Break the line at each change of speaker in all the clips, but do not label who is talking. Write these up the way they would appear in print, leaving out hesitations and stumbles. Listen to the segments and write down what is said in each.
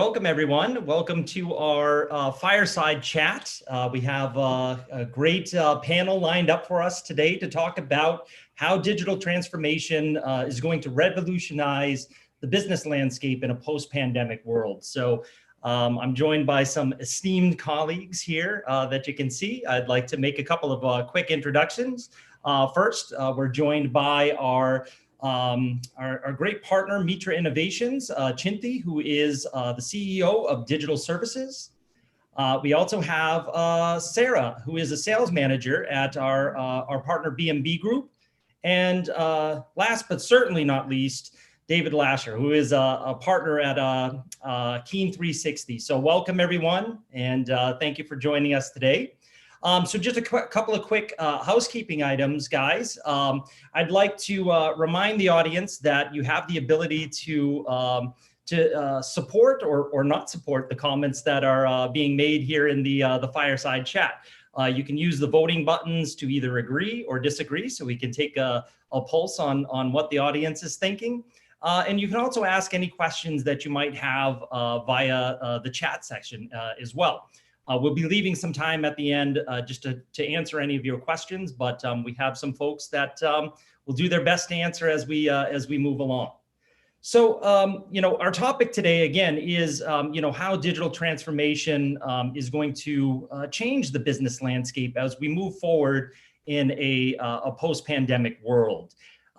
welcome everyone. Welcome to our Fireside Chat. We have a great panel lined up for us today to talk about how digital transformation is going to revolutionize the business landscape in a post-pandemic world. So I'm joined by some esteemed colleagues here that you can see. I'd like to make a couple of quick introductions. First, we're joined by our great partner, Mitra Innovations, Chinti, who is the CEO of Digital Services. We also have Sarah, who is a sales manager at our partner BMB Group. And last but certainly not least, David Lasher, who is a partner at Keen 360. So welcome everyone, and thank you for joining us today. So just a couple of quick housekeeping items, guys. I'd like to remind the audience that you have the ability to support or not support the comments that are being made here in the Fireside Chat. You can use the voting buttons to either agree or disagree, so we can take a pulse on what the audience is thinking. And you can also ask any questions that you might have via the chat section as well. We'll be leaving some time at the end just to answer any of your questions, but we have some folks that will do their best to answer as we move along. So, our topic today, again, is, how digital transformation is going to change the business landscape as we move forward in a post-pandemic world.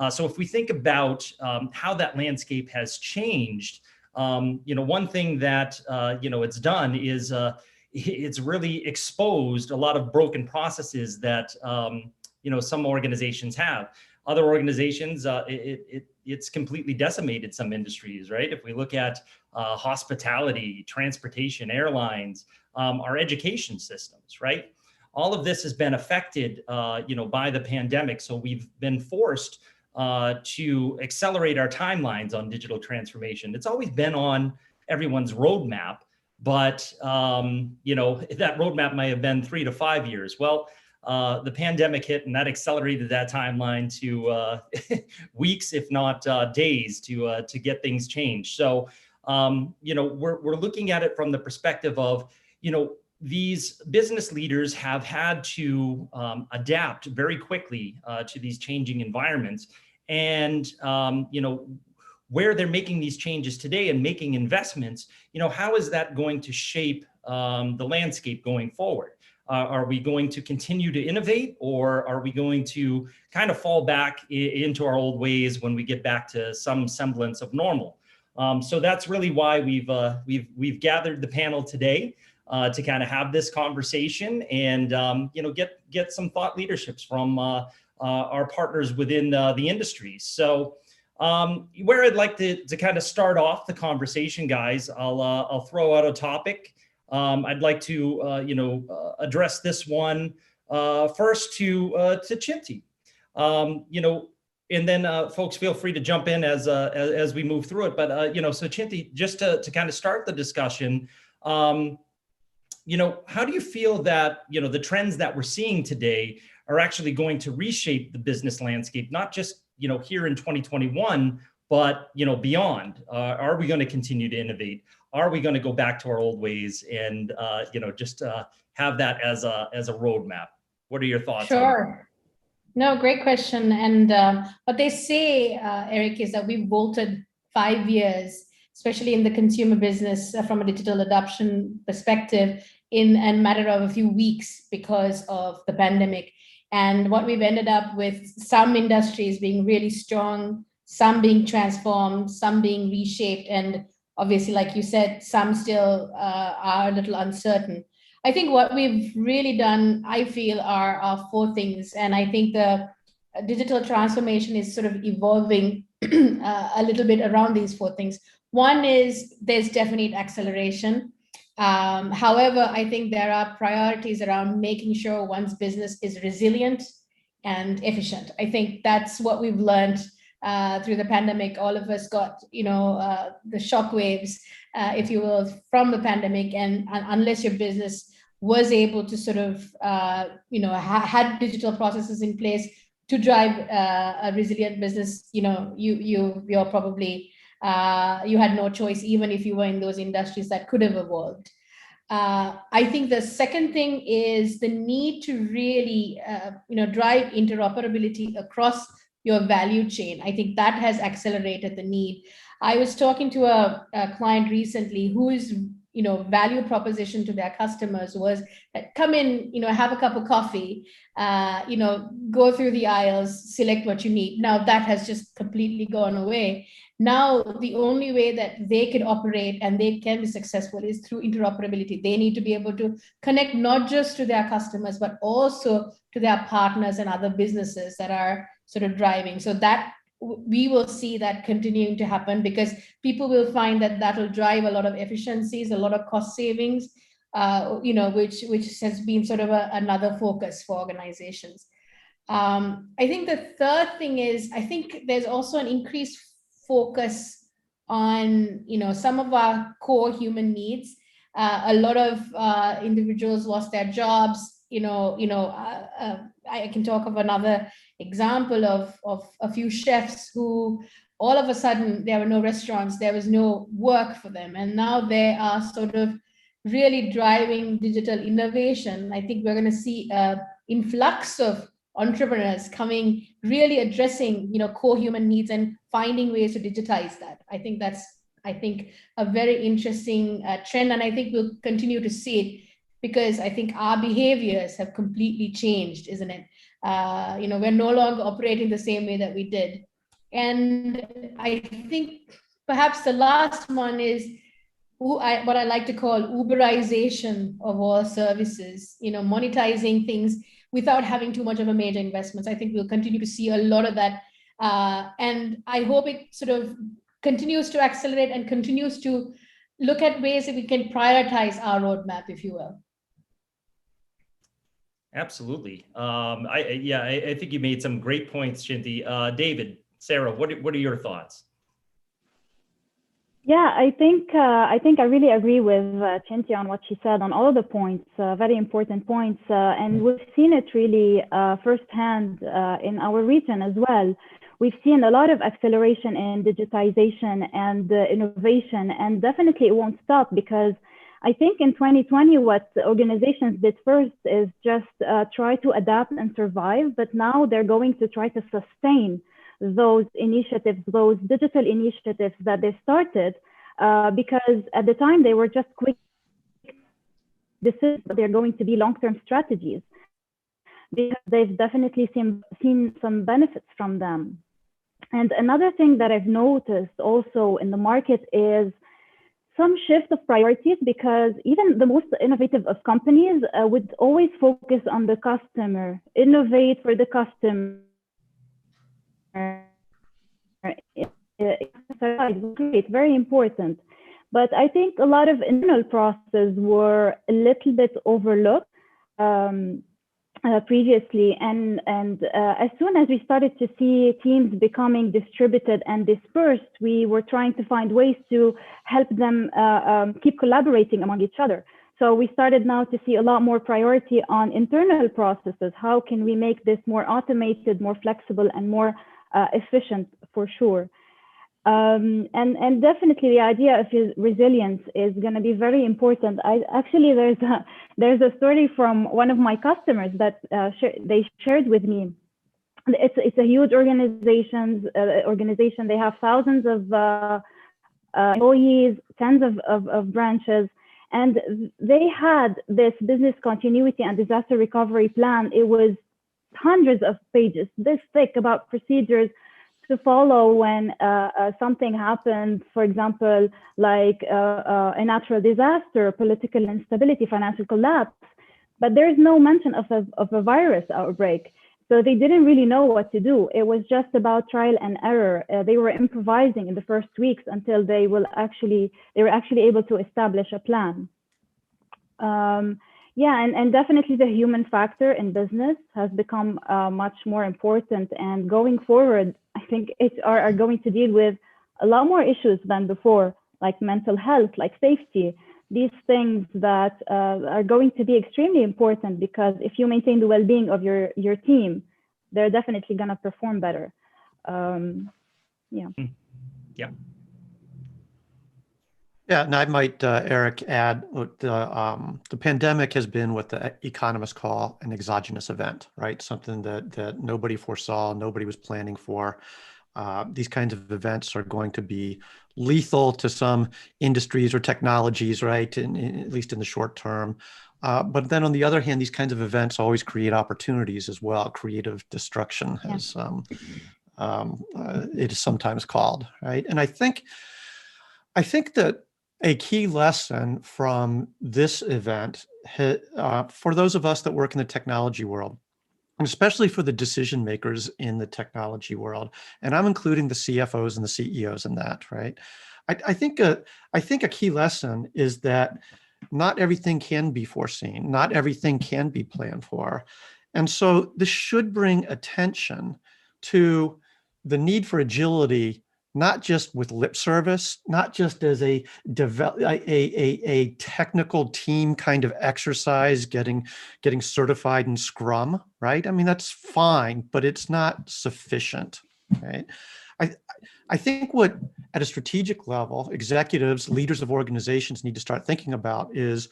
So if we think about how that landscape has changed, one thing that, it's done is it's really exposed a lot of broken processes that, some organizations have. Other organizations, it's completely decimated some industries, right? If we look at hospitality, transportation, airlines, our education systems, right? All of this has been affected, by the pandemic. So we've been forced to accelerate our timelines on digital transformation. It's always been on everyone's roadmap, but that roadmap may have been 3 to 5 years. Well, the pandemic hit and that accelerated that timeline to weeks, if not days, to get things changed. So, we're looking at it from the perspective of, these business leaders have had to adapt very quickly to these changing environments. And, where they're making these changes today and making investments, how is that going to shape the landscape going forward? Are we going to continue to innovate, or are we going to kind of fall back into our old ways when we get back to some semblance of normal? So that's really why we've gathered the panel today to kind of have this conversation and get some thought leaderships from our partners within the industry. So where I'd like to kind of start off the conversation, guys, I'll throw out a topic. I'd like to address this one first to Chinti. And then folks feel free to jump in as we move through it. But so Chinti, just to kind of start the discussion, how do you feel that the trends that we're seeing today are actually going to reshape the business landscape, not just here in 2021, but beyond? Are we going to continue to innovate? Are we going to go back to our old ways and just have that as a roadmap? What are your thoughts?
Sure. No, great question. And what they say, Eric, is that we've bolted 5 years, especially in the consumer business, from a digital adoption perspective, in a matter of a few weeks because of the pandemic. And what we've ended up with, some industries being really strong, some being transformed, some being reshaped, and obviously, like you said, some still are a little uncertain. I think what we've really done, I feel, are 4 things. And I think the digital transformation is sort of evolving a little bit around these 4 things. One is there's definite acceleration. However, I think there are priorities around making sure one's business is resilient and efficient. I think that's what we've learned through the pandemic. All of us got, the shockwaves, if you will, from the pandemic. And unless your business was able to sort of, had digital processes in place to drive a resilient business, you're probably You had no choice, even if you were in those industries that could have evolved. I think the second thing is the need to really, drive interoperability across your value chain. I think that has accelerated the need. I was talking to a client recently whose value proposition to their customers was that come in, have a cup of coffee, go through the aisles, select what you need. Now that has just completely gone away. Now, the only way that they can operate and they can be successful is through interoperability. They need to be able to connect not just to their customers, but also to their partners and other businesses that are sort of driving. So that we will see that continuing to happen, because people will find that that will drive a lot of efficiencies, a lot of cost savings, which has been sort of another focus for organizations. I think the third thing is, I think there's also an increased focus on some of our core human needs. A lot of individuals lost their jobs. I can talk of another example of a few chefs who all of a sudden there were no restaurants, there was no work for them, and now they are sort of really driving digital innovation. I think we're going to see an influx of entrepreneurs coming, really addressing core human needs and finding ways to digitize that. I think that's a very interesting trend, and I think we'll continue to see it, because I think our behaviors have completely changed, isn't it? We're no longer operating the same way that we did. And I think perhaps the last one is what I like to call Uberization of all services, monetizing things without having too much of a major investments. I think we'll continue to see a lot of that. And I hope it sort of continues to accelerate and continues to look at ways that we can prioritize our roadmap, if you will.
Absolutely. I think you made some great points, Shinti. David, Sarah, what are your thoughts?
Yeah, I think I really agree with Shinti on what she said on all of the points, very important points. And we've seen it really firsthand in our region as well. We've seen a lot of acceleration in digitization and innovation, and definitely it won't stop, because I think in 2020, what organizations did first is just try to adapt and survive, but now they're going to try to sustain those initiatives, those digital initiatives that they started, because at the time they were just quick decisions, but they're going to be long-term strategies, because they've definitely seen some benefits from them. And another thing that I've noticed also in the market is some shift of priorities, because even the most innovative of companies would always focus on the customer, innovate for the customer. It's very important. But I think a lot of internal processes were a little bit overlooked previously. And as soon as we started to see teams becoming distributed and dispersed, we were trying to find ways to help them keep collaborating among each other. So we started now to see a lot more priority on internal processes. How can we make this more automated, more flexible, and more efficient, for sure? And definitely the idea of resilience is going to be very important. There's a story from one of my customers that they shared with me. It's a huge organization. They have thousands of employees, tens of branches, and they had this business continuity and disaster recovery plan. It was hundreds of pages, this thick, about procedures to follow when something happens, for example, like a natural disaster, political instability, financial collapse. But there's no mention of a virus outbreak. So they didn't really know what to do. It was just about trial and error. They were improvising in the first weeks until they were actually able to establish a plan. And definitely the human factor in business has become much more important. And going forward, I think HR are going to deal with a lot more issues than before, like mental health, like safety. These things that are going to be extremely important, because if you maintain the well-being of your team, they're definitely going to perform better.
Yeah.
Yeah, and I might, Eric, add the pandemic has been what the economists call an exogenous event, right? Something that nobody foresaw, nobody was planning for. These kinds of events are going to be lethal to some industries or technologies, right? At least in the short term. But then on the other hand, these kinds of events always create opportunities as well. Creative destruction, as it is sometimes called, right? And I think that a key lesson from this event, for those of us that work in the technology world, and especially for the decision makers in the technology world, and I'm including the CFOs and the CEOs in that, right? I think a key lesson is that not everything can be foreseen, not everything can be planned for, and so this should bring attention to the need for agility, not just with lip service, not just as a technical team kind of exercise, getting certified in Scrum, right? I mean, that's fine, but it's not sufficient, right? I, I think what, at a strategic level, executives, leaders of organizations need to start thinking about is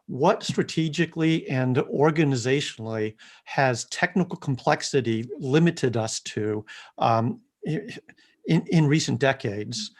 what strategically and organizationally has technical complexity limited us to in recent decades,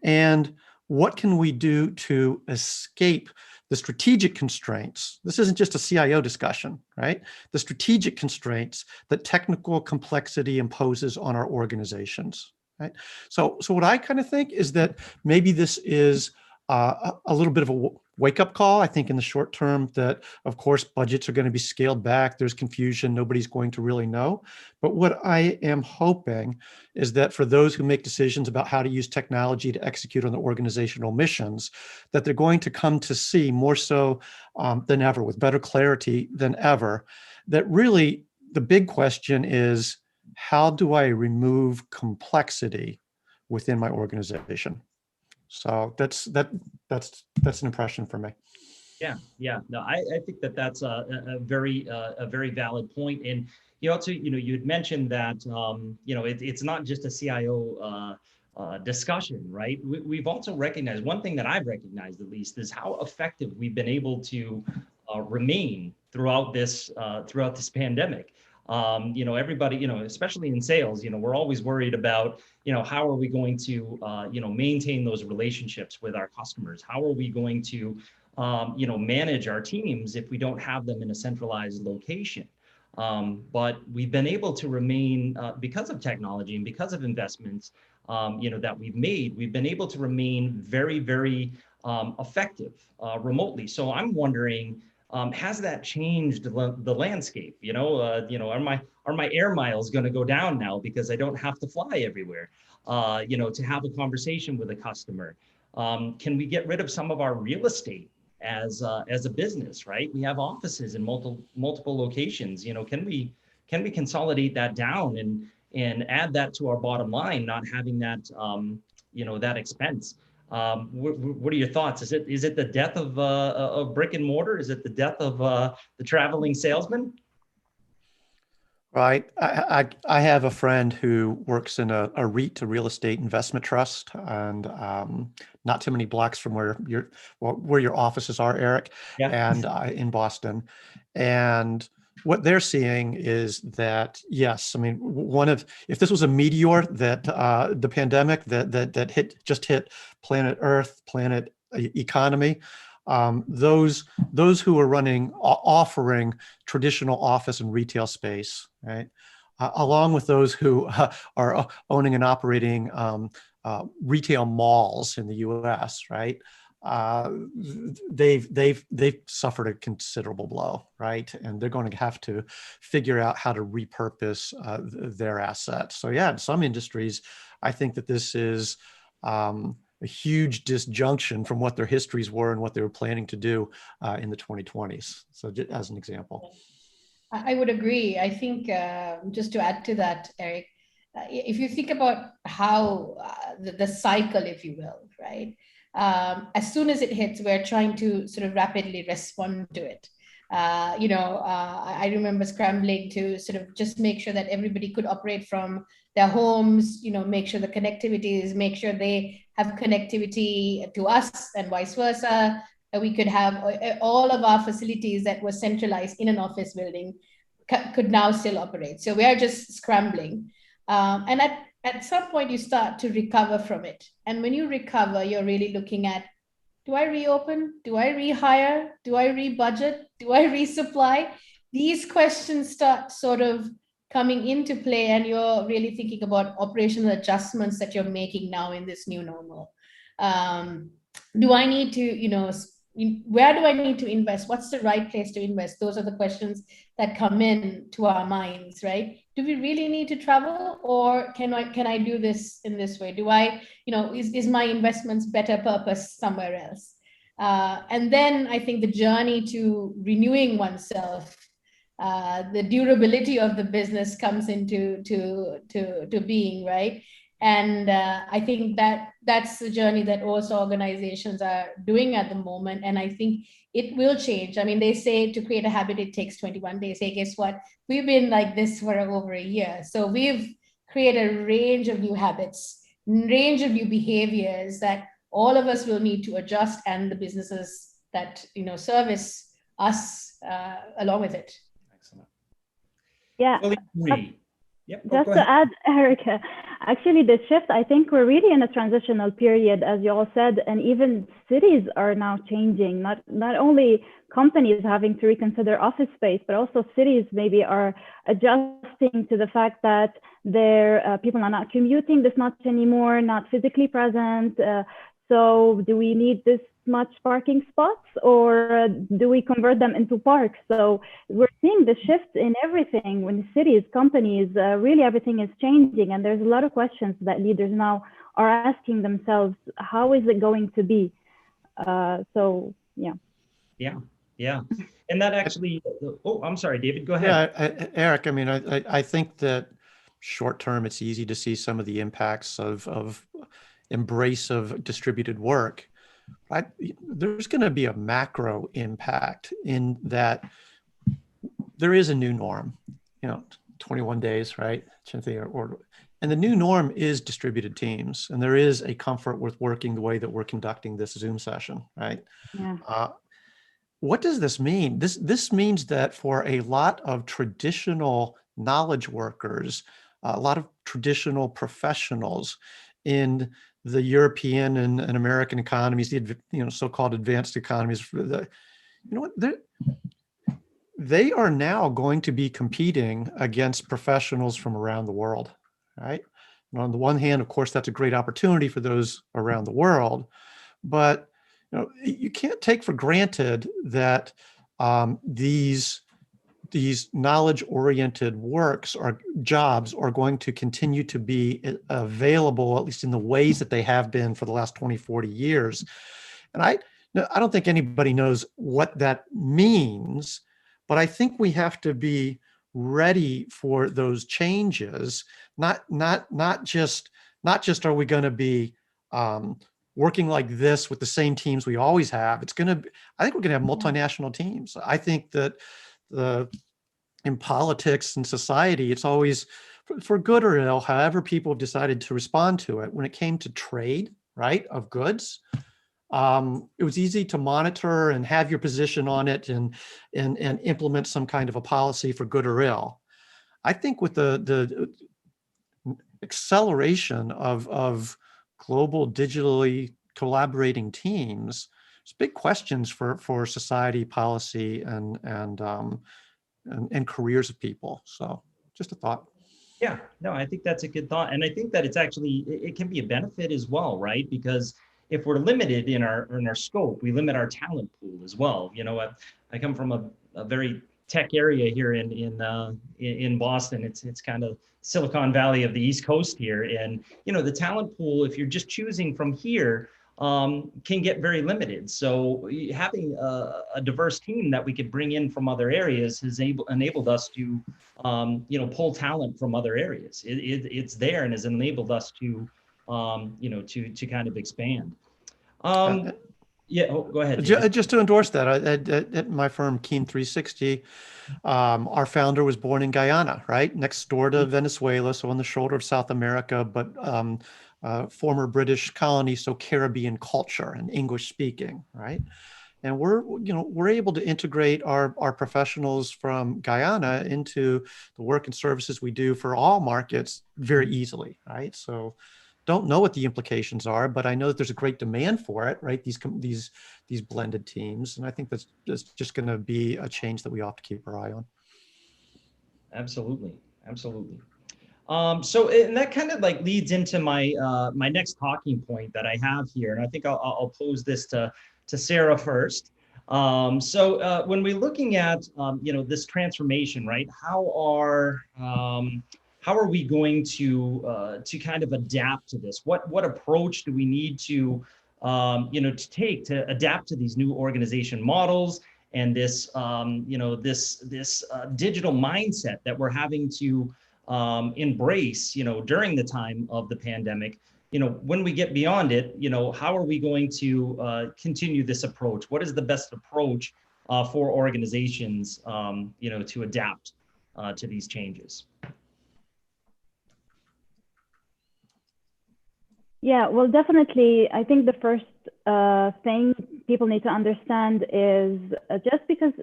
and what can we do to escape the strategic constraints? This isn't just a CIO discussion, right? The strategic constraints that technical complexity imposes on our organizations, right? So what I kind of think is that maybe this is a little bit of a wake-up call. I think in the short term that, of course, budgets are going to be scaled back. There's confusion. Nobody's going to really know. But what I am hoping is that for those who make decisions about how to use technology to execute on their organizational missions, that they're going to come to see more so than ever, with better clarity than ever, that really the big question is, how do I remove complexity within my organization? So that's an impression for me.
Yeah. No, I think that that's a very valid point. And you also, you had mentioned that, it's not just a CIO discussion, right? We've also recognized, one thing that I've recognized at least, is how effective we've been able to remain throughout this pandemic. Everybody, especially in sales, we're always worried about, how are we going to, maintain those relationships with our customers? How are we going to, manage our teams if we don't have them in a centralized location? But we've been able to remain, because of technology and because of investments, that we've been able to remain very, very effective remotely. So I'm wondering, has that changed the landscape? Are my air miles going to go down now because I don't have to fly everywhere? To have a conversation with a customer. Can we get rid of some of our real estate as a business? Right, we have offices in multiple locations. Can we consolidate that down and add that to our bottom line, not having that that expense? What are your thoughts? Is it the death of brick and mortar? Is it the death of the traveling salesman?
Right. I have a friend who works in a REIT, a real estate investment trust, and not too many blocks from where your offices are, Eric,
Yeah.
and in Boston. And what they're seeing is that, yes, I mean, if this was a meteor, that the pandemic that just hit planet Earth, planet economy, those who are offering traditional office and retail space, right, along with those who are owning and operating retail malls in the U.S., right, they've suffered a considerable blow, right, and they're going to have to figure out how to repurpose their assets. So yeah, in some industries, I think that this is a huge disjunction from what their histories were and what they were planning to do in the 2020s. So just as an example.
I would agree. I think just to add to that, Eric, if you think about how the cycle, if you will, right? As soon as it hits, we're trying to sort of rapidly respond to it. I remember scrambling to sort of just make sure that everybody could operate from their homes, make sure the connectivity is, make sure they have connectivity to us and vice versa. We could have all of our facilities that were centralized in an office building could now still operate. So we are just scrambling. And at some point you start to recover from it. And when you recover, you're really looking at, do I reopen? Do I rehire? Do I rebudget? Do I resupply? These questions start sort of coming into play, and you're really thinking about operational adjustments that you're making now in this new normal. Do I need to, where do I need to invest? What's the right place to invest? Those are the questions that come in to our minds, right? Do we really need to travel, or can I do this in this way? Do I, is my investments better purpose somewhere else? And then I think the journey to renewing oneself, the durability of the business comes into to being, right? And I think that's the journey that also organizations are doing at the moment. And I think it will change. I mean, they say to create a habit, it takes 21 days. Hey, guess what? We've been like this for over a year. So we've created a range of new habits, range of new behaviors that all of us will need to adjust, and the businesses that, service us along with it.
Excellent.
Yeah.
Fully agree. Yep.
Just to add, Erica, actually the shift, I think we're really in a transitional period, as you all said, and even cities are now changing. Not only companies having to reconsider office space, but also cities maybe are adjusting to the fact that their people are not commuting this much anymore, not physically present. So do we need this much parking spots, or do we convert them into parks? So we're seeing the shift in everything. When cities, companies, really everything is changing, and there's a lot of questions that leaders now are asking themselves, how is it going to be? So yeah.
And that actually, I'm sorry, David, go ahead.
Yeah, Eric, I mean, I think that short term, it's easy to see some of the impacts of embrace of distributed work. Right? There's going to be a macro impact in that there is a new norm, 21 days, right? And the new norm is distributed teams. And there is a comfort with working the way that we're conducting this Zoom session, right?
Yeah.
What does this mean? This means that for a lot of traditional knowledge workers, a lot of traditional professionals in the European and American economies, the so-called advanced economies, they are now going to be competing against professionals from around the world, right? And on the one hand, of course, that's a great opportunity for those around the world, but you can't take for granted that these knowledge-oriented works or jobs are going to continue to be available, at least in the ways that they have been for the last 20, 40 years. And I don't think anybody knows what that means, but I think we have to be ready for those changes. Not just are we going to be working like this with the same teams we always have. I think we're going to have multinational teams. I think that in politics and society, it's always for good or ill, however people have decided to respond to it. When it came to trade, right, of goods, it was easy to monitor and have your position on it and implement some kind of a policy for good or ill. I think with the acceleration of global digitally collaborating teams, there's big questions for society, policy, and careers of people. So just a thought.
Yeah, no, I think that's a good thought. And I think that it can be a benefit as well, right? Because if we're limited in our scope, we limit our talent pool as well. I come from a very tech area here in Boston. It's kind of Silicon Valley of the East Coast here. And, the talent pool, if you're just choosing from here, can get very limited. So having a diverse team that we could bring in from other areas has enabled us to, pull talent from other areas. It's there and has enabled us to, to kind of expand. Yeah, go ahead.
Just to endorse that, at my firm, Keen 360, our founder was born in Guyana, right? Next door to Venezuela, so on the shoulder of South America, but former British colony, so Caribbean culture and English speaking, right? And we're able to integrate our professionals from Guyana into the work and services we do for all markets very easily, right? So don't know what the implications are, but I know that there's a great demand for it, right? These blended teams. And I think that's just going to be a change that we ought to keep our eye on.
Absolutely. Absolutely. So and that kind of like leads into my my next talking point that I have here, and I think I'll pose this to Sarah first. So when we're looking at this transformation, right? How are we going to kind of adapt to this? What approach do we need to to take to adapt to these new organization models and this this digital mindset that we're having to embrace, during the time of the pandemic, when we get beyond it, how are we going to continue this approach? What is the best approach for organizations, to adapt to these changes?
Yeah, well, definitely. I think the first thing people need to understand is just because,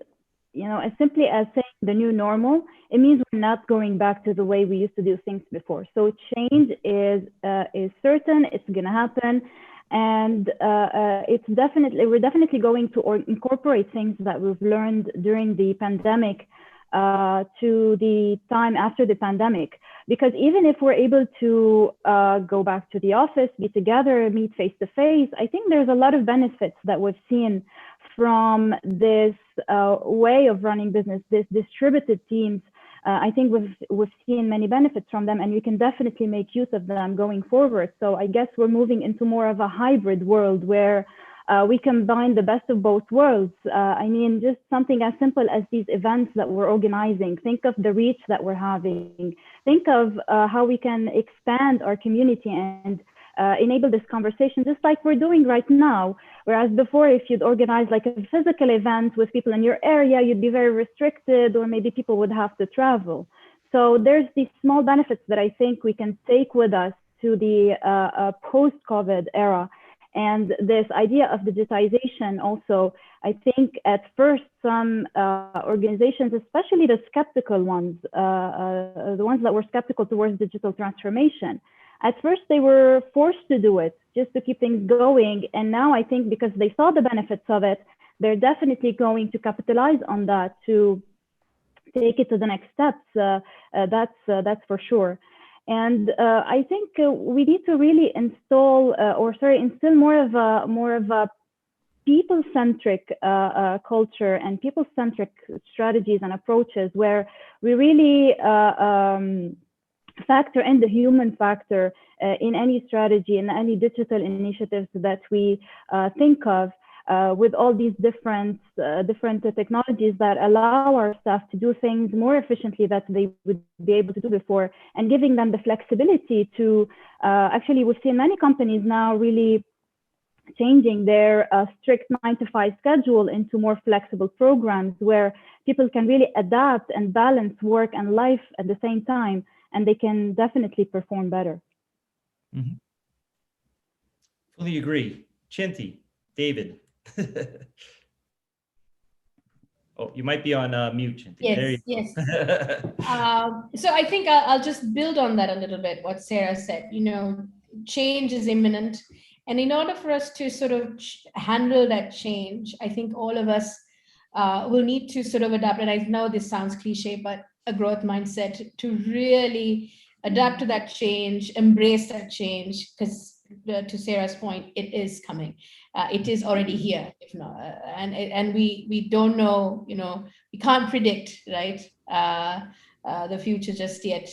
as simply as saying the new normal, it means we're not going back to the way we used to do things before. So change is certain, it's going to happen. And we're definitely going to incorporate things that we've learned during the pandemic to the time after the pandemic. Because even if we're able to go back to the office, be together, meet face to face, I think there's a lot of benefits that we've seen from this way of running business, this distributed teams. I think we've seen many benefits from them, and we can definitely make use of them going forward. So I guess we're moving into more of a hybrid world where we combine the best of both worlds. I mean, just something as simple as these events that we're organizing. Think of the reach that we're having. Think of how we can expand our community and enable this conversation, just like we're doing right now. Whereas before, if you'd organize like a physical event with people in your area, you'd be very restricted, or maybe people would have to travel. So there's these small benefits that I think we can take with us to the post-COVID era. And this idea of digitization also, I think at first some organizations, especially the skeptical ones, the ones that were skeptical towards digital transformation, at first they were forced to do it just to keep things going. And now I think because they saw the benefits of it, they're definitely going to capitalize on that to take it to the next steps. That's for sure. And I think we need to really instill more of a people-centric culture and people-centric strategies and approaches where we really factor in the human factor in any strategy, in any digital initiatives that we think of. With all these different technologies that allow our staff to do things more efficiently that they would be able to do before, and giving them the flexibility to actually, we've seen many companies now really changing their strict 9-to-5 schedule into more flexible programs where people can really adapt and balance work and life at the same time, and they can definitely perform better.
Mm-hmm. Fully agree. Chinti, David. Oh, you might be on mute, Chinti.
Yes, yes. So I think I'll just build on that a little bit, what Sarah said. Change is imminent. And in order for us to sort of handle that change, I think all of us will need to sort of adapt. And I know this sounds cliche, but a growth mindset to really adapt to that change, embrace that change, because to Sarah's point, it is coming. It is already here, if not, and we don't know. We can't predict, right? The future just yet.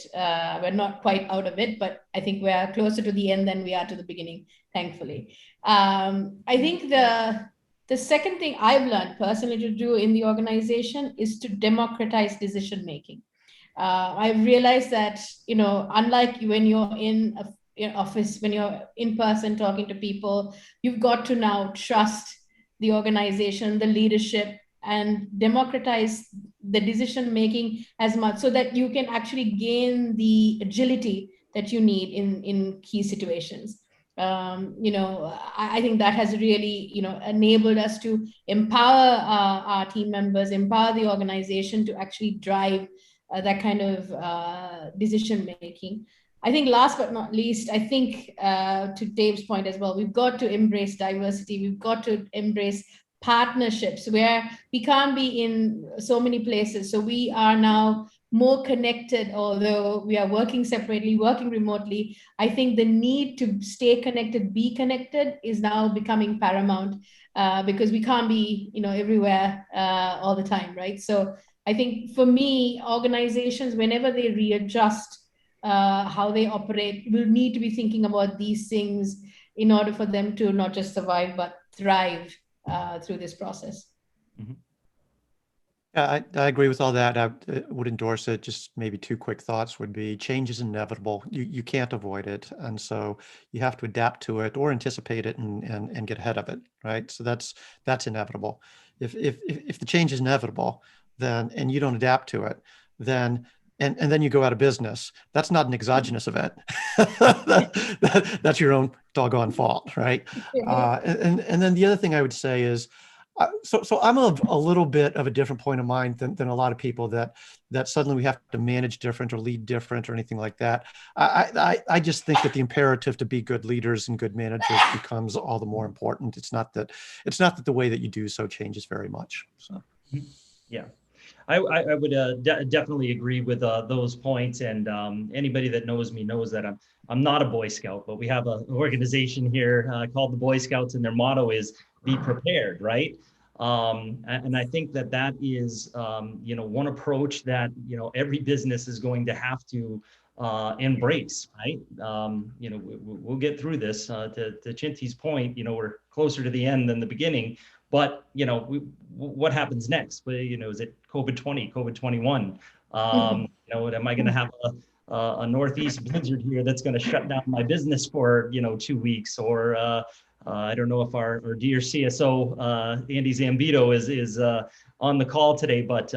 We're not quite out of it, but I think we are closer to the end than we are to the beginning, thankfully. I think the second thing I've learned personally to do in the organization is to democratize decision making. I've realized that, unlike when you're in your office, when you're in person talking to people, you've got to now trust the organization, the leadership, and democratize the decision making as much so that you can actually gain the agility that you need in key situations. I think that has really, enabled us to empower our team members, empower the organization to actually drive that kind of decision making. I think last but not least, I think to Dave's point as well, we've got to embrace diversity. We've got to embrace partnerships where we can't be in so many places. So we are now more connected, although we are working separately, working remotely. I think the need to stay connected, be connected is now becoming paramount because we can't be, everywhere all the time, right? So I think for me, organizations, whenever they readjust how they operate, will need to be thinking about these things in order for them to not just survive, but thrive through this process.
Mm-hmm.
Yeah, I agree with all that. I would endorse it. Just maybe two quick thoughts would be change is inevitable. You can't avoid it. And so you have to adapt to it or anticipate it and get ahead of it, right? So that's inevitable. If the change is inevitable, then and you don't adapt to it, then and then you go out of business, that's not an exogenous event. That's your own doggone fault, right? And then the other thing I would say is, so I'm a little bit of a different point of mind than a lot of people that suddenly we have to manage different or lead different or anything like that. I just think that the imperative to be good leaders and good managers becomes all the more important. It's not that the way that you do so changes very much. So
yeah. I would definitely agree with those points, and anybody that knows me knows that I'm not a Boy Scout, but we have an organization here called the Boy Scouts, and their motto is "Be prepared," right? And I think that is one approach that every business is going to have to embrace, right? We'll get through this. To Chinty's point, we're closer to the end than the beginning. But what happens next? Is it COVID-20, COVID-21? Am I going to have a Northeast blizzard here that's going to shut down my business for 2 weeks? Or I don't know if our dear CSO Andy Zambito is on the call today, but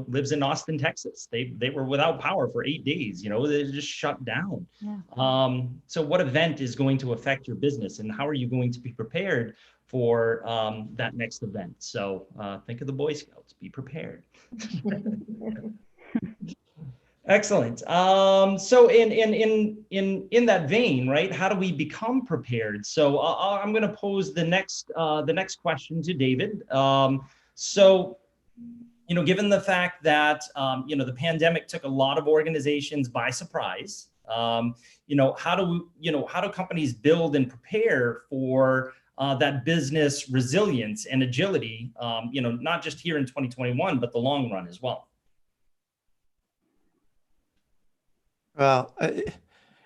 lives in Austin, Texas. They were without power for 8 days. They just shut down. Yeah. So what event is going to affect your business, and how are you going to be prepared for that next event? So think of the Boy Scouts, be prepared. Excellent. So in that vein, right? How do we become prepared? So I'm going to pose the next question to David. So given the fact that the pandemic took a lot of organizations by surprise, how do companies build and prepare for that business resilience and agility, not just here in 2021, but the long run as well?
Well,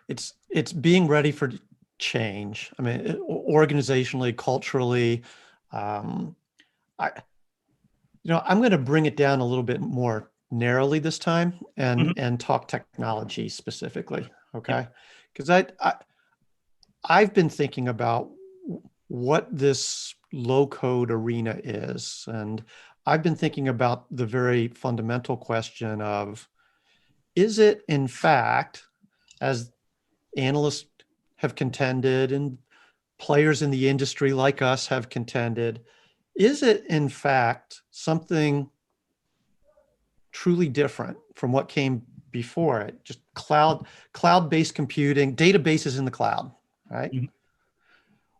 it's being ready for change. I mean, organizationally, culturally, I'm going to bring it down a little bit more narrowly this time and talk technology specifically. Okay, because I've been thinking about what this low code arena is, and I've been thinking about the very fundamental question of, is it in fact, as analysts have contended and players in the industry like us have contended, is it in fact something truly different from what came before it? Just cloud-based computing, databases in the cloud, right? Mm-hmm.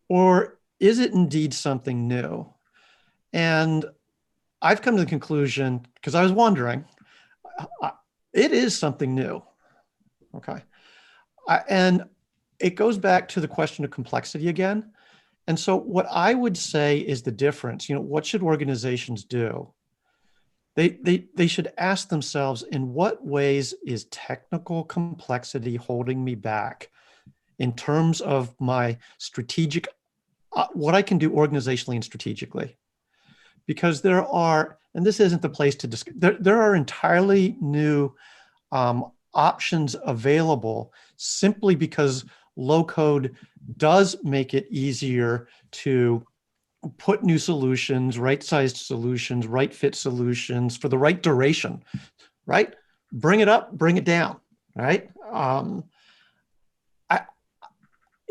Or is it indeed something new? And I've come to the conclusion, because I was wondering, it is something new, okay? And it goes back to the question of complexity again. And so what I would say is the difference, what should organizations do? They should ask themselves, in what ways is technical complexity holding me back in terms of my strategic, what I can do organizationally and strategically? Because there are, and this isn't the place to discuss, there are entirely new options available simply because low code does make it easier to put new solutions, right-sized solutions, right-fit solutions for the right duration, right? Bring it up, bring it down, right?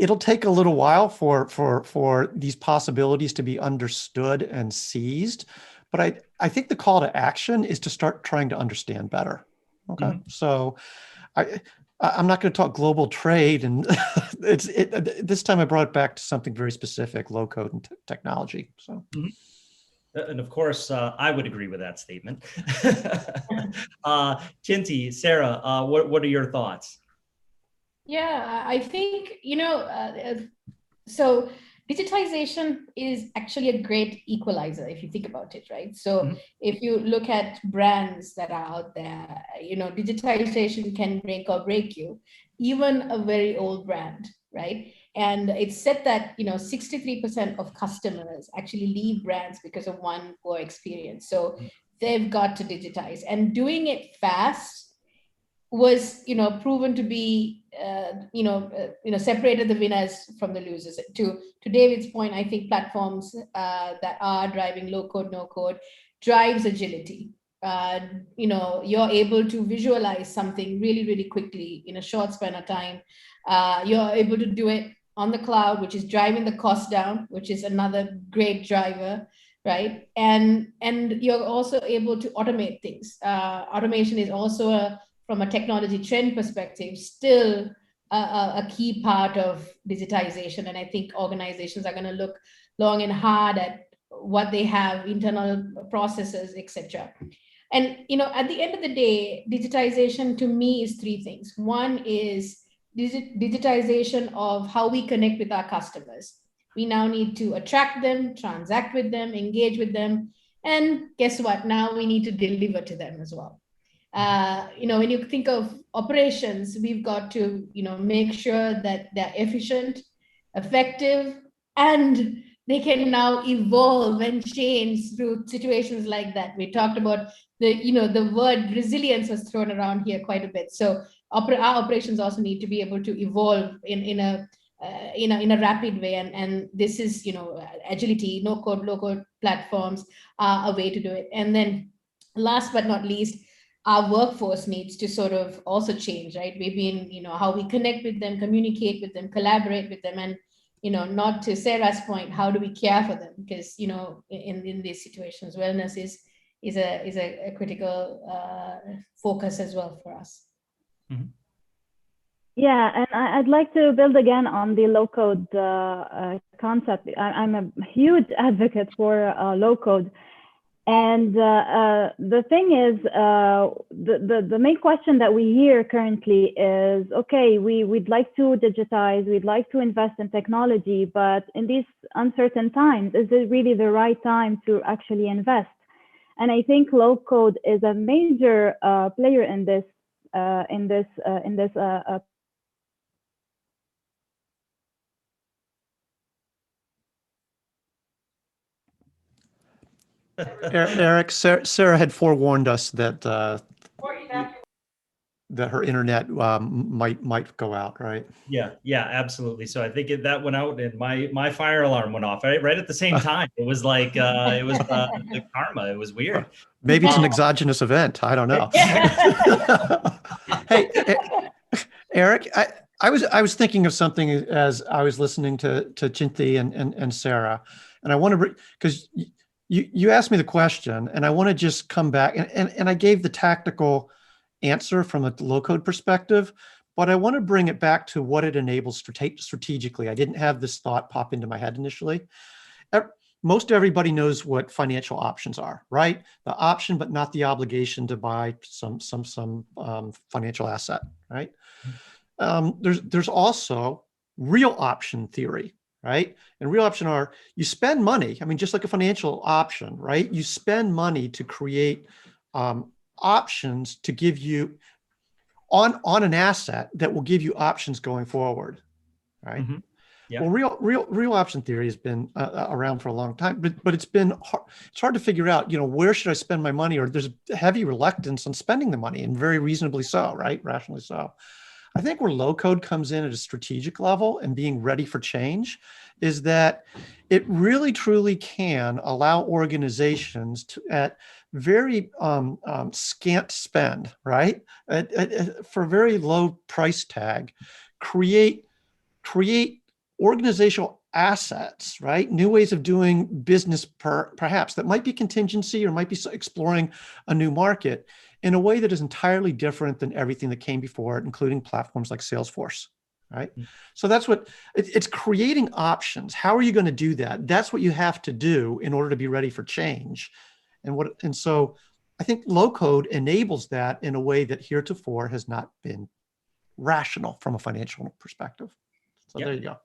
it'll take a little while for these possibilities to be understood and seized. But I think the call to action is to start trying to understand better. Okay.
Mhm.
So I'm not going to talk global trade, and this time I brought it back to something very specific, low code and technology. So.
Mhm. And of course, I would agree with that statement. Chinti, Sarah, what are your thoughts?
Yeah, I think, so digitization is actually a great equalizer if you think about it, right? So
Mhm.
if you look at brands that are out there, digitization can make or break you, even a very old brand, right? And it's said that 63% of customers actually leave brands because of one poor experience. So they've got to digitize, and doing it fast was proven to be separated the winners from the losers. To David's point, I think platforms that are driving low code no code drives agility. You're able to visualize something really really quickly in a short span of time. You're able to do it on the cloud, which is driving the cost down, which is another great driver, right? And you're also able to automate things. Automation is also from a technology trend perspective, still a key part of digitization. And I think organizations are going to look long and hard at what they have, internal processes, etc. And at the end of the day, digitization to me is three things. One is digitization of how we connect with our customers. We now need to attract them, transact with them, engage with them, and guess what? Now we need to deliver to them as well. When you think of operations, we've got to, make sure that they're efficient, effective, and they can now evolve and change through situations like that. We talked about the word resilience was thrown around here quite a bit. So our operations also need to be able to evolve in a rapid way, and this is agility, no code, low code platforms are a way to do it. And then last but not least, our workforce needs to sort of also change, right? We've been, how we connect with them, communicate with them, collaborate with them, and not to Sarah's point, how do we care for them? Because in these situations, wellness is a critical focus as well for us.
Mhm.
Yeah, and I'd like to build again on the low code concept. I'm a huge advocate for low code. And the thing is, the main question that we hear currently is, okay, we'd like to digitize, we'd like to invest in technology, but in these uncertain times, is it really the right time to actually invest? And I think low code is a major player in this
Eric, Sarah had forewarned us that that her internet might go out, right?
Yeah, absolutely. So I think that went out, and my fire alarm went off right at the same time. It was like it was the karma. It was weird.
Maybe it's an exogenous event. I don't know. Hey, Eric, I was thinking of something as I was listening to Chinti and Sarah, and I want to, because you asked me the question, and I want to just come back, and I gave the tactical answer from a low code perspective, but I want to bring it back to what it enables strategically. I didn't have this thought pop into my head initially. Most everybody knows what financial options are, right? The option, but not the obligation to buy some financial asset, right? There's also real option theory, right? And real option are, you spend money. I mean, just like a financial option, right? You spend money to create options to give you on an asset that will give you options going forward, right?
Mm-hmm. Yeah.
Well, real option theory has been around for a long time, but it's been hard. It's hard to figure out, where should I spend my money? Or there's a heavy reluctance on spending the money, and very reasonably so, right? Rationally so. I think where low code comes in at a strategic level and being ready for change is that it really truly can allow organizations to, at very scant spend, right? For very low price tag, create organizational assets, right? New ways of doing business, perhaps that might be contingency or might be exploring a new market in a way that is entirely different than everything that came before it, including platforms like Salesforce, right? So that's what it's creating options. How are you going to do that? That's what you have to do in order to be ready for change. And so I think low code enables that in a way that heretofore has not been rational from a financial perspective. So there you go.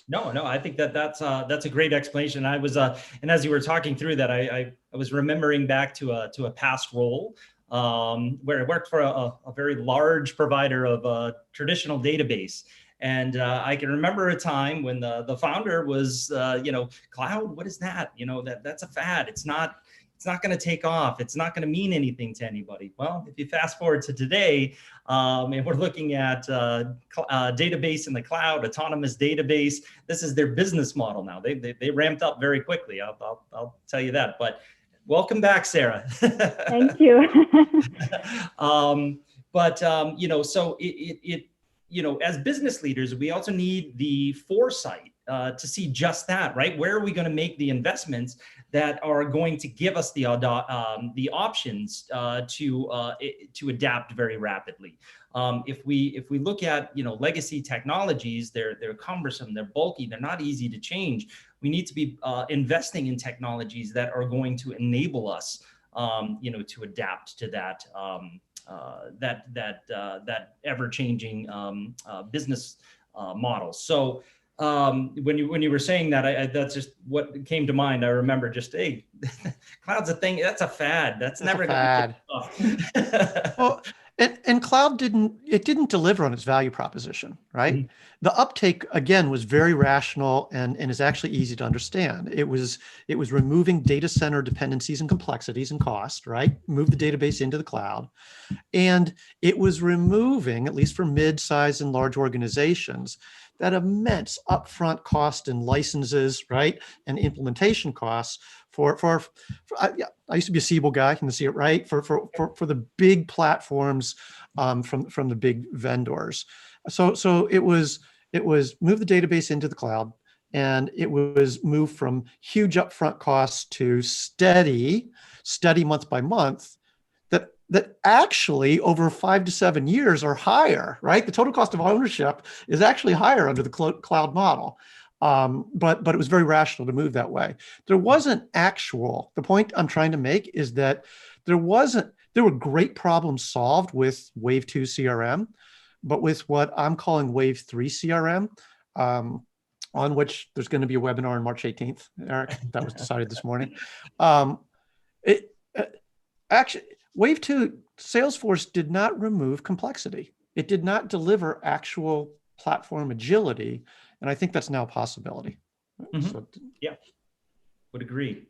No, I think that's a great explanation. I was, and as you were talking through that, I was remembering back to a past role where I worked for a very large provider of a traditional database. And I can remember a time when the founder was, cloud, what is that? That's a fad. It's not going to take off. It's not going to mean anything to anybody. Well, if you fast forward to today, and we're looking at database in the cloud, autonomous database. This is their business model now. They ramped up very quickly. I'll tell you that. But welcome back, Sarah.
Thank you.
So as business leaders, we also need the foresight to see just that, right? Where are we going to make the investments that are going to give us the options to adapt very rapidly? If we look at legacy technologies, they're cumbersome, they're bulky, they're not easy to change. We need to be investing in technologies that are going to enable us, to adapt to that. That ever-changing business model. So when you were saying that, that's just what came to mind. I remember just, hey, cloud's a thing. That's a fad. That's never going to take off.
Well, and cloud didn't deliver on its value proposition, right? Mm-hmm. The uptake again was very rational and is actually easy to understand. It was removing data center dependencies and complexities and cost, right? Move the database into the cloud. And it was removing, at least for mid-sized and large organizations, that immense upfront cost in licenses, right? And implementation costs I used to be a Siebel guy, you can see it, right? For the big platforms from the big vendors. So it was move the database into the cloud, and it was moved from huge upfront costs to steady month by month, that actually over 5 to 7 years are higher, right? The total cost of ownership is actually higher under the cloud model. But it was very rational to move that way. There wasn't the point I'm trying to make is that there were great problems solved with Wave 2 CRM, but with what I'm calling Wave 3 CRM, on which there's going to be a webinar on March 18th, Eric, that was decided this morning. Actually, Wave 2, Salesforce did not remove complexity. It did not deliver actual platform agility. And I think that's now a possibility.
Mm-hmm. So, yeah, would agree.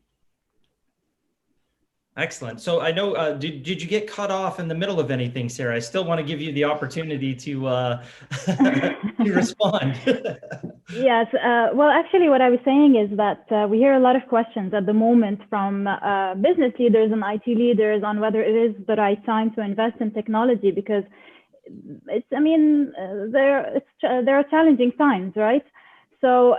Excellent. So I know, did you get cut off in the middle of anything, Sarah? I still want to give you the opportunity to respond.
Yes. Well, actually, what I was saying is that we hear a lot of questions at the moment from business leaders and IT leaders on whether it is the right time to invest in technology, because there are challenging times, right? So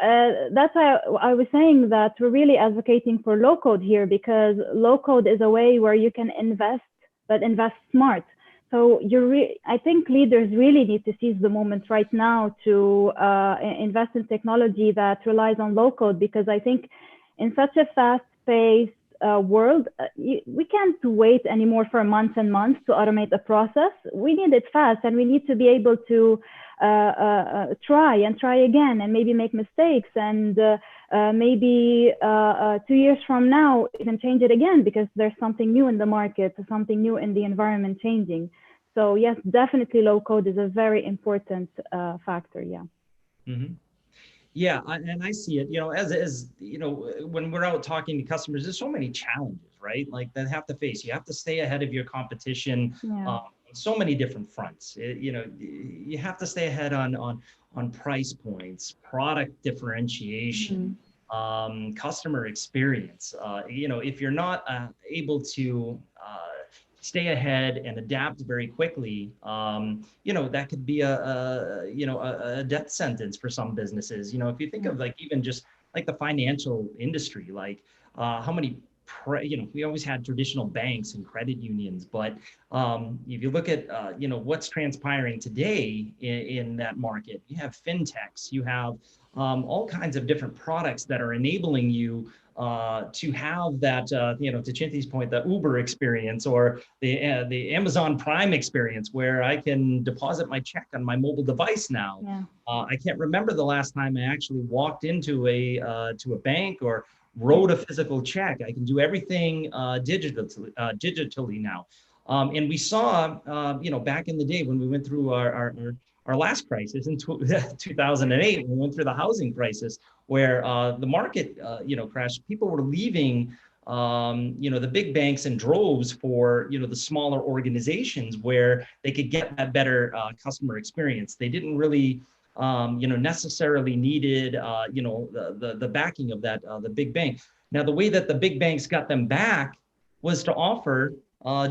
that's why I was saying that we're really advocating for low code here, because low code is a way where you can invest, but invest smart. So I think leaders really need to seize the moment right now to invest in technology that relies on low code, because I think in such a fast-paced world, we can't wait anymore for months and months to automate a process. We need it fast, and we need to be able to try again, and maybe make mistakes, and maybe 2 years from now you can change it again because there's something new in the market, something new in the environment changing. So yes, definitely low code is a very important factor. Yeah.
Mm-hmm. Yeah, and I see it, as when we're out talking to customers, there's so many challenges, right? Like that have to face. You have to stay ahead of your competition. Yeah. On so many different fronts. You have to stay ahead on price points, product differentiation, customer experience. If you're not able to stay ahead and adapt very quickly, that could be a death sentence for some businesses. If you think of like even just like the financial industry, like how many we always had traditional banks and credit unions, but if you look at what's transpiring today in that market, you have fintechs, you have all kinds of different products that are enabling you to have that, to Chinty's point, the Uber experience or the Amazon Prime experience, where I can deposit my check on my mobile device now.
Yeah.
I can't remember the last time I actually walked into a bank or wrote a physical check. I can do everything digitally now. And we saw, back in the day when we went through our last crisis in 2008, when we went through the housing crisis, where the market, crashed, people were leaving, the big banks in droves for, the smaller organizations where they could get that better customer experience. They didn't really, necessarily needed, the backing of that, the big bank. Now, the way that the big banks got them back was to offer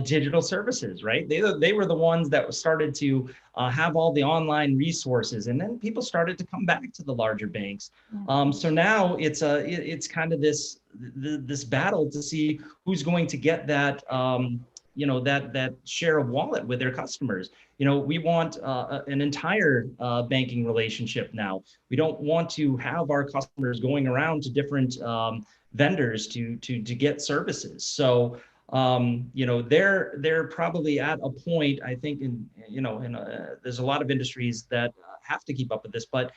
digital services, right? They were the ones that started to have all the online resources, and then people started to come back to the larger banks. So now it's kind of this battle to see who's going to get that that share of wallet with their customers. We want an entire banking relationship now. We don't want to have our customers going around to different vendors to get services. So they're probably at a point, I think, there's a lot of industries that have to keep up with this, but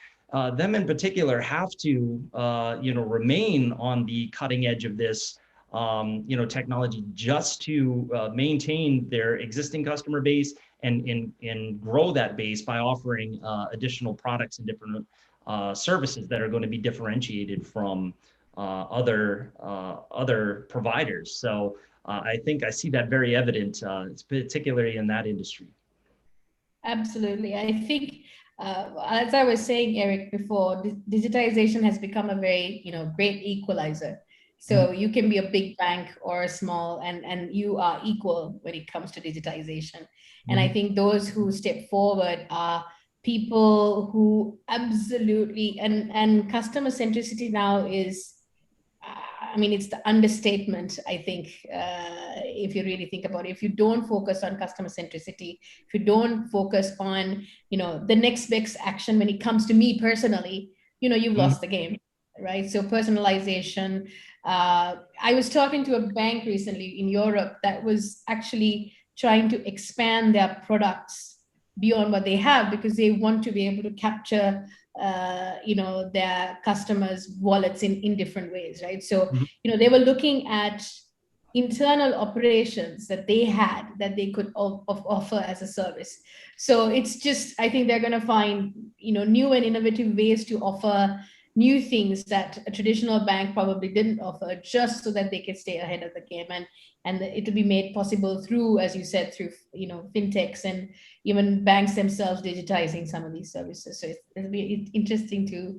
them in particular have to, remain on the cutting edge of this, technology, just to maintain their existing customer base and grow that base by offering additional products and different services that are going to be differentiated from other providers. So I think I see that very evident, particularly in that industry.
Absolutely. I think, as I was saying, Eric, before, digitization has become a very, great equalizer. So you can be a big bank or a small, and you are equal when it comes to digitization. And I think those who step forward are people who absolutely, and customer centricity now is, it's the understatement, I think, if you really think about it. If you don't focus on customer centricity, if you don't focus on, the next best action when it comes to me personally, you've lost the game, right? So personalization. I was talking to a bank recently in Europe that was actually trying to expand their products beyond what they have, because they want to be able to capture their customers' wallets in different ways, right? So, they were looking at internal operations that they had that they could offer as a service. So it's just, I think they're going to find, new and innovative ways to offer new things that a traditional bank probably didn't offer, just so that they could stay ahead of the game. And it will be made possible through, as you said, through, fintechs and even banks themselves digitizing some of these services. So it'll be interesting to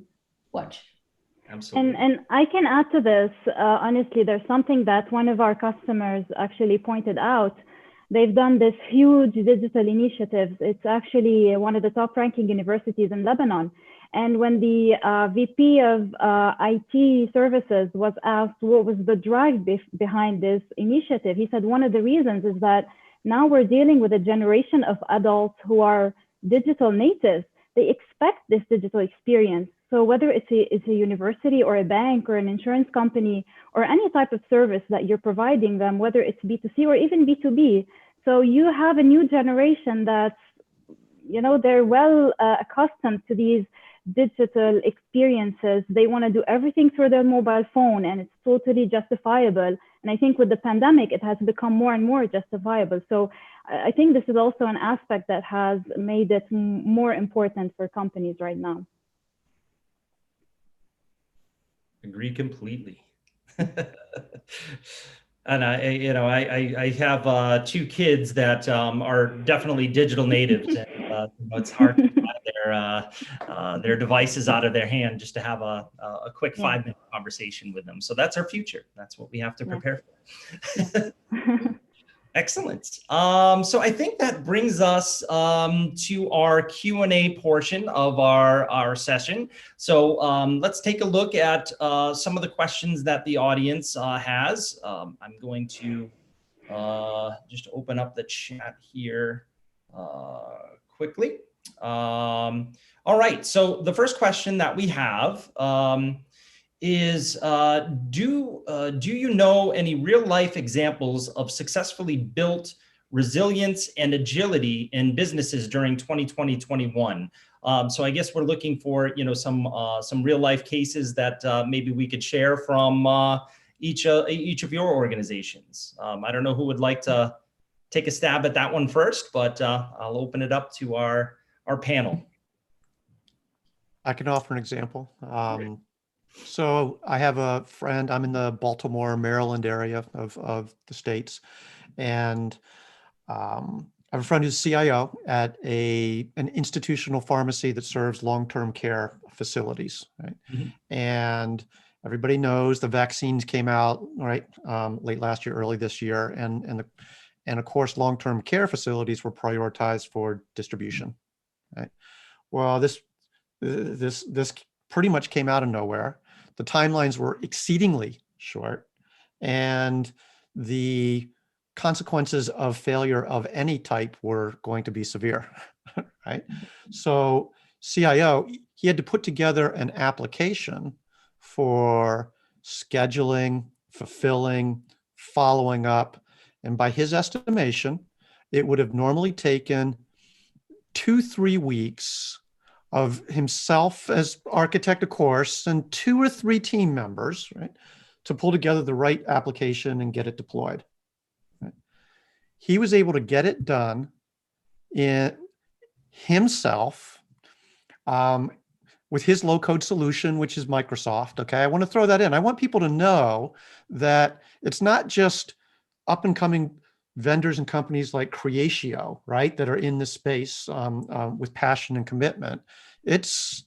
watch.
Absolutely.
And I can add to this, honestly, there's something that one of our customers actually pointed out. They've done this huge digital initiative. It's actually one of the top ranking universities in Lebanon. And when the VP of IT services was asked what was the drive behind this initiative, he said one of the reasons is that now we're dealing with a generation of adults who are digital natives. They expect this digital experience. So whether it's a university or a bank or an insurance company or any type of service that you're providing them, whether it's B2C or even B2B, so you have a new generation that's, they're well accustomed to these digital experiences. They want to do everything through their mobile phone, and it's totally justifiable. And I think with the pandemic, it has become more and more justifiable. So I think this is also an aspect that has made it more important for companies right now.
Agree completely. And I have two kids that are definitely digital natives, and it's hard to get their devices out of their hand just to have a quick 5-minute conversation with them. So that's our future. That's what we have to prepare for. Excellent. So I think that brings us to our Q&A portion of our session. So let's take a look at some of the questions that the audience has. I'm going to just open up the chat here quickly. All right, so the first question that we have is do you know any real life examples of successfully built resilience and agility in businesses during 2020-21? So I guess we're looking for, you know, some real life cases that maybe we could share from each of your organizations. I don't know who would like to take a stab at that one first, but I'll open it up to our panel.
I can offer an example. So I have a friend, I'm in the Baltimore, Maryland area of the States. And I have a friend who's CIO at an institutional pharmacy that serves long-term care facilities, right? Mm-hmm. And everybody knows the vaccines came out, right, late last year, early this year. And of course, long-term care facilities were prioritized for distribution, right? Well, this pretty much came out of nowhere. The timelines were exceedingly short, and the consequences of failure of any type were going to be severe, right? So CIO, he had to put together an application for scheduling, fulfilling, following up. And by his estimation, it would have normally taken 2-3 weeks of himself as architect, of course, and 2 or 3 team members, right, to pull together the right application and get it deployed. Right? He was able to get it done in himself with his low-code solution, which is Microsoft. Okay, I want to throw that in. I want people to know that it's not just up-and-coming vendors and companies like Creatio, right, that are in this space with passion and commitment. It's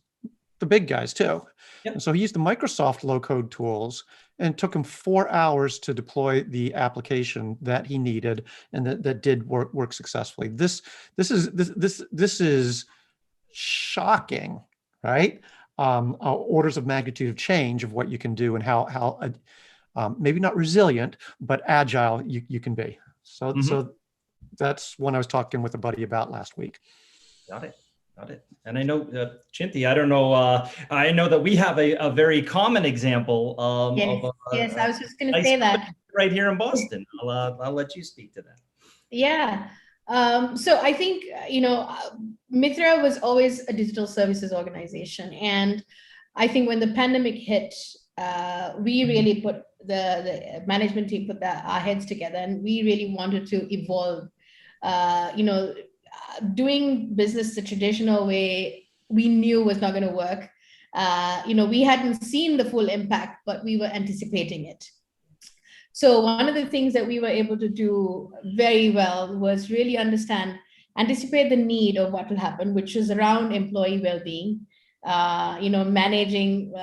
the big guys too. Yep. And so he used the Microsoft low-code tools, and it took him 4 hours to deploy the application that he needed, and that did work successfully. This is shocking, right? Orders of magnitude of change of what you can do and how maybe not resilient, but agile you can be. So, mm-hmm. So that's one I was talking with a buddy about last week.
Got it. And I know, Chinti, I don't know, I know that we have a very common example
yes, I was just going to say that.
Right here in Boston. I'll let you speak to that.
Yeah. So I think, you know, Mithra was always a digital services organization. And I think when the pandemic hit, we really put the management team put our heads together, and we really wanted to evolve. You know, doing business the traditional way we knew was not going to work. You know, we hadn't seen the full impact, but we were anticipating it. So one of the things that we were able to do very well was really anticipate the need of what will happen, which was around employee well-being. You know, managing,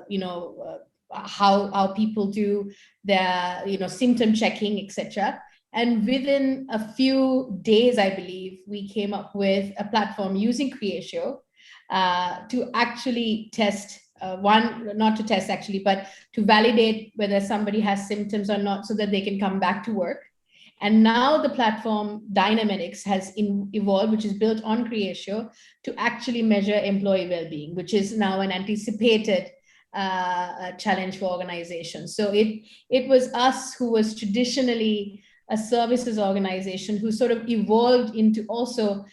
you know, how people do their, you know, symptom checking, etc. And within a few days, I believe, we came up with a platform using Creatio to actually test, not to test actually, but to validate whether somebody has symptoms or not, so that they can come back to work. And now the platform Dynamics has evolved, which is built on Creatio, to actually measure employee well-being, which is now an anticipated challenge for organizations. So it was us who was traditionally a services organization who sort of evolved into also,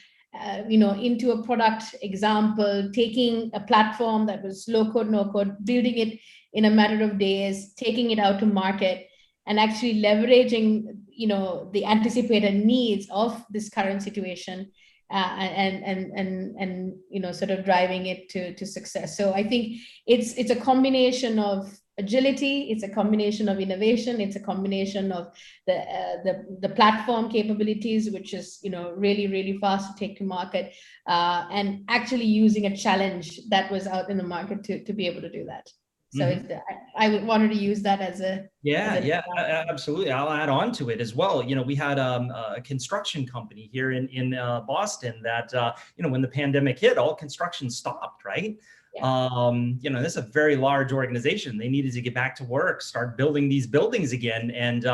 you know, into a product example, taking a platform that was low code, no code, building it in a matter of days, taking it out to market, and actually leveraging, you know, the anticipated needs of this current situation, and you know, sort of driving it to success. So I think it's a combination of agility, it's a combination of innovation, it's a combination of the platform capabilities, which is, you know, really fast to take to market, and actually using a challenge that was out in the market to be able to do that. So I wanted to use that as a
absolutely. I'll add on to it as well. We had a construction company here in Boston that when the pandemic hit, all construction stopped, right? This is a very large organization. They needed to get back to work, start building these buildings again, and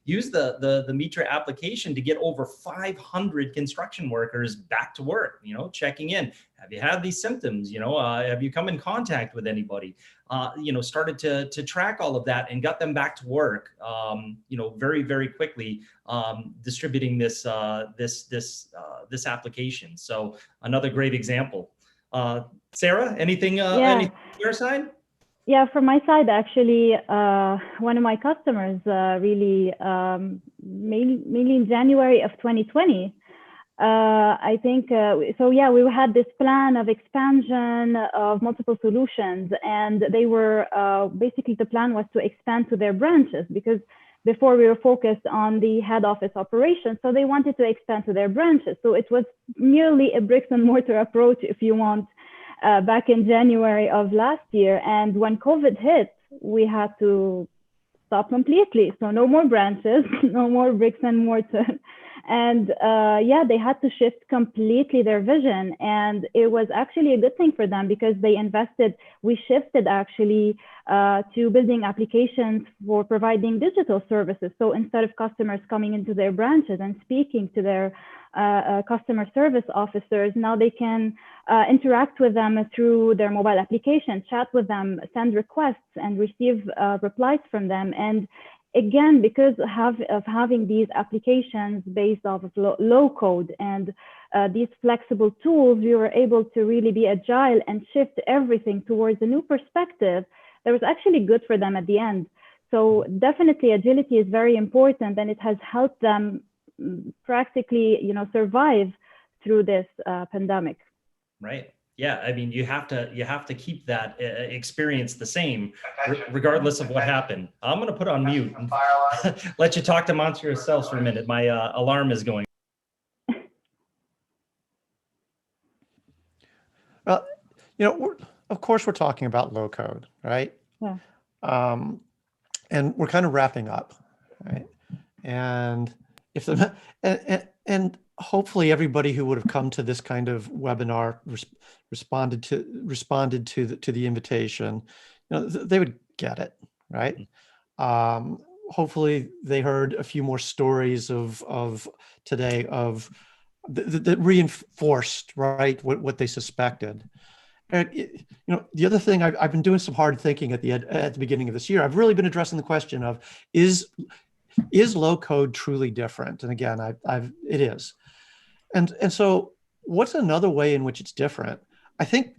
use the Mitra application to get over 500 construction workers back to work, checking in. Have you had these symptoms? Have you come in contact with anybody? Started to track all of that and got them back to work, very, very quickly, distributing this application. So another great example. Sarah, anything on your side?
Yeah, from my side, actually, one of my customers really, mainly in January of 2020, I think, we had this plan of expansion of multiple solutions, and they were, basically the plan was to expand to their branches, because before we were focused on the head office operations, so they wanted to expand to their branches. So it was merely a bricks and mortar approach, if you want, back in January of last year. And when COVID hit, we had to stop completely. So no more branches, no more bricks and mortar. And they had to shift completely their vision. And it was actually a good thing for them, because we shifted actually to building applications for providing digital services. So instead of customers coming into their branches and speaking to their customer service officers, now they can interact with them through their mobile application, chat with them, send requests, and receive replies from them. And again, because of having these applications based off of low code and these flexible tools, we were able to really be agile and shift everything towards a new perspective that was actually good for them at the end. So definitely agility is very important, and it has helped them practically, survive through this pandemic.
Right. Yeah. I mean, you have to keep that experience the same, regardless of what happened. I'm going to put on mute and let you talk amongst yourselves for a minute. My alarm is going.
Well, of course, we're talking about low code, right?
Yeah.
And we're kind of wrapping up, right? And and hopefully everybody who would have come to this kind of webinar responded to the invitation. They would get it, right? Hopefully they heard a few more stories of today of that reinforced, right, what they suspected. And the other thing, I've been doing some hard thinking at the beginning of this year. I've really been addressing the question of is low code truly different? And again, it is. And so what's another way in which it's different? I think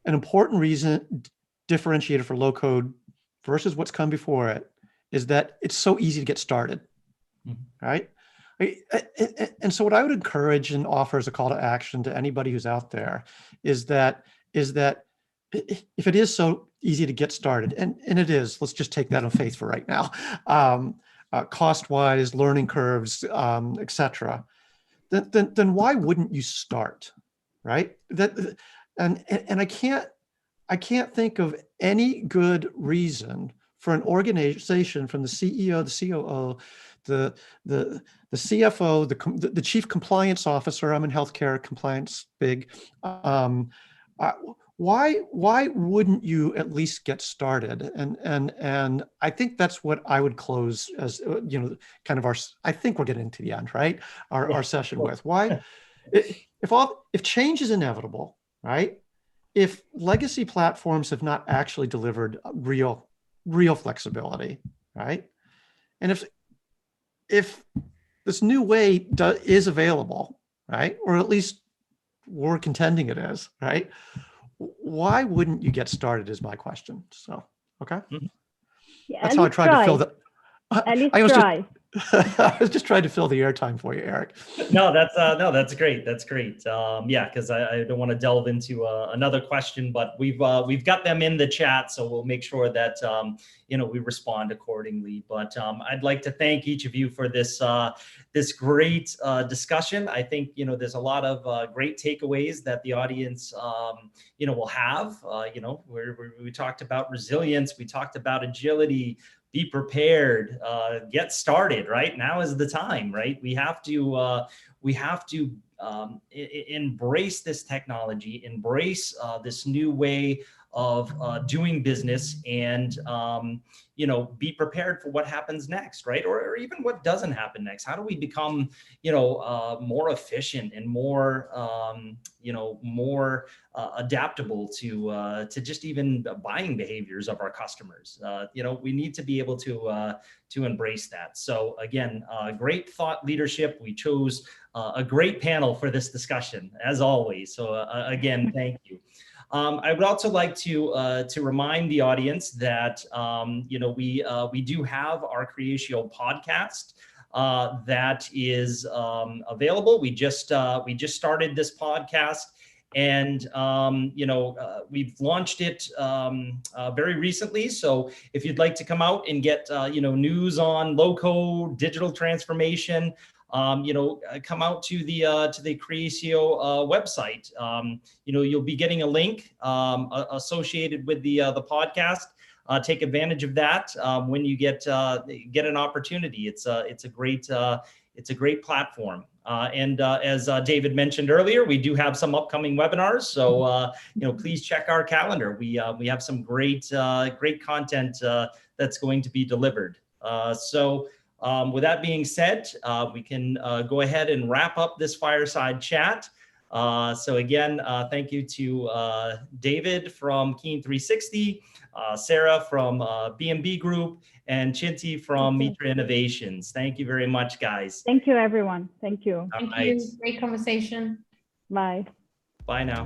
an important differentiator for low code versus what's come before it is that it's so easy to get started, right? And so what I would encourage and offer as a call to action to anybody who's out there is that if it is so easy to get started, and it is, let's just take that on faith for right now, cost-wise, learning curves, et cetera, then why wouldn't you start, right? And I can't think of any good reason for an organization, from the CEO, the COO, the CFO, the chief compliance officer. I'm in healthcare compliance big. Why wouldn't you at least get started? And I think that's what I would close as kind of I think we're getting to the end, right? Our session with why, if change is inevitable, right? If legacy platforms have not actually delivered real flexibility, right? And if this new way is available, right? Or at least we're contending it is, right? Why wouldn't you get started is my question. So, okay.
Yeah,
That's how I tried to fill that.
At least try.
I was just trying to fill the airtime for you, Eric.
No, that's great. That's great. Yeah, because I don't want to delve into another question, but we've got them in the chat, so we'll make sure that we respond accordingly. But I'd like to thank each of you for this this great discussion. I think there's a lot of great takeaways that the audience will have. We talked about resilience, we talked about agility. Be prepared, get started, right? Now is the time, right? We have to embrace this technology, embrace this new way of doing business, and be prepared for what happens next, right? Or even what doesn't happen next. How do we become more efficient and more more adaptable to just even buying behaviors of our customers? We need to be able to embrace that. So again, great thought leadership. We chose a great panel for this discussion, as always. So again, thank you. I would also like to remind the audience that we do have our Creatio podcast that is available. We just started this podcast, and we've launched it very recently. So if you'd like to come out and get news on low-code digital transformation, come out to the Creatio website. You'll be getting a link associated with the podcast. Take advantage of that when you get an opportunity. It's a great platform. And as David mentioned earlier, we do have some upcoming webinars. So please check our calendar. We have some great content that's going to be delivered. With that being said, we can go ahead and wrap up this fireside chat. So again, thank you to David from Keen 360, Sarah from BMB Group, and Chinti from Mitra Innovations. Thank you very much, guys.
Thank you, everyone. Thank you.
Thank you. Great conversation.
Bye.
Bye now.